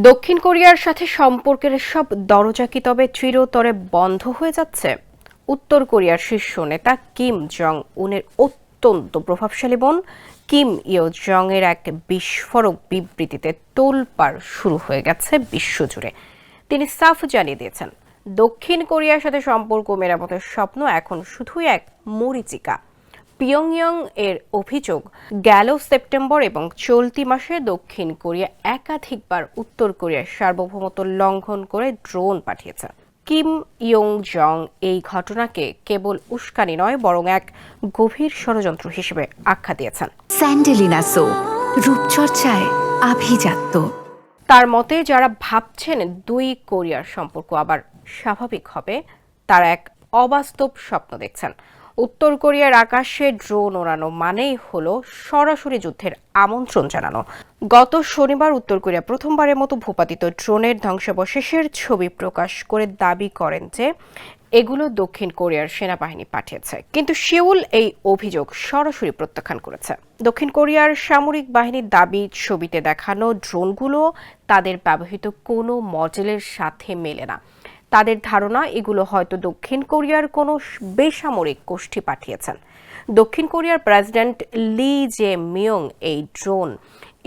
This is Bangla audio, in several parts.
দক্ষিণ কোরিয়ার সাথে সম্পর্কের সব দরজা কি তবে চিরতরে বন্ধ হয়ে যাচ্ছে? উত্তর কোরিয়ার শীর্ষ নেতা কিম জং উনের অত্যন্ত প্রভাবশালী বোন কিম ইও জং এর এক বিস্ফোরক বিবৃতিতে তোলপাড় শুরু হয়ে গেছে বিশ্বজুড়ে। তিনি সাফ জানিয়ে দিয়েছেন, দক্ষিণ কোরিয়ার সাথে সম্পর্ক মেরামতের স্বপ্ন এখন শুধুই এক মরীচিকা। পিয়ংইয়ং এর অভিযোগ, গেল সেপ্টেম্বর এবং চলতি মাসে দক্ষিণ কোরিয়া একাধিকবার উত্তর কোরিয়ার সার্বভৌমত্ব লঙ্ঘন করে ড্রোন পাঠিয়েছে। কিম ইয়ং জং এই ঘটনাকে কেবল উস্কানি নয়, বরং এক গভীর ষড়যন্ত্র হিসেবে আখ্যা দিয়েছেন। স্যান্ডেলিনা সো, রূপচর্চায় আভিজাত্য। তার মতে, যারা ভাবছেন দুই কোরিয়ার সম্পর্ক আবার স্বাভাবিক হবে, তারা এক অবাস্তব স্বপ্ন দেখছেন। উত্তর কোরিয়ার আকাশে ড্রোন ওড়ানো মানেই হলো সরাসরি যুদ্ধের আমন্ত্রণ জানানো। গত শনিবার উত্তর কোরিয়া প্রথমবারের মতো ভূপাতিত ড্রোনের ধ্বংসাবশেষের ছবি প্রকাশ করে দাবি করেন যে এগুলো দক্ষিণ কোরিয়ার সেনাবাহিনী পাঠিয়েছে, কিন্তু সিউল এই অভিযোগ সরাসরি প্রত্যাখ্যান করেছে। দক্ষিণ কোরিয়ার সামরিক বাহিনীর দাবি, ছবিতে দেখানো ড্রোনগুলো তাদের ব্যবহৃত কোনো মডেলের সাথে মেলে না। তাদের ধারণা এগুলো হয়তো দক্ষিণ কোরিয়ার কোনো বেসামরিক গোষ্ঠী পাঠিয়েছেন। দক্ষিণ কোরিয়ার প্রেসিডেন্ট লি জে মিয়ং এই ড্রোন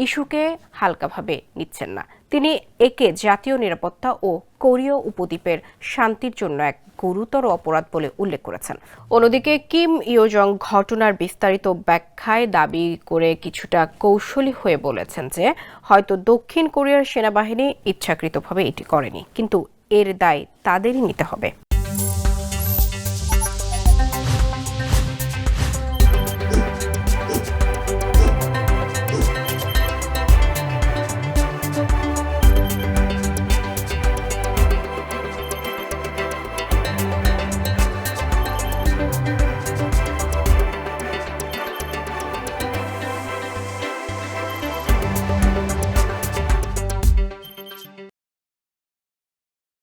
ইস্যুকে হালকাভাবে নিচ্ছেন না। তিনি একে জাতীয় নিরাপত্তা ও কোরীয় উপদ্বীপের শান্তির জন্য এক গুরুতর অপরাধ বলে উল্লেখ করেছেন। অন্যদিকে কিম ইও জং ঘটনার বিস্তারিত ব্যাখ্যায় দাবি করে কিছুটা কৌশলী হয়ে বলেছেন যে হয়তো দক্ষিণ কোরিয়ার সেনাবাহিনী ইচ্ছাকৃতভাবে এটি করেনি, কিন্তু এর দায় তাদেরই নিতে হবে।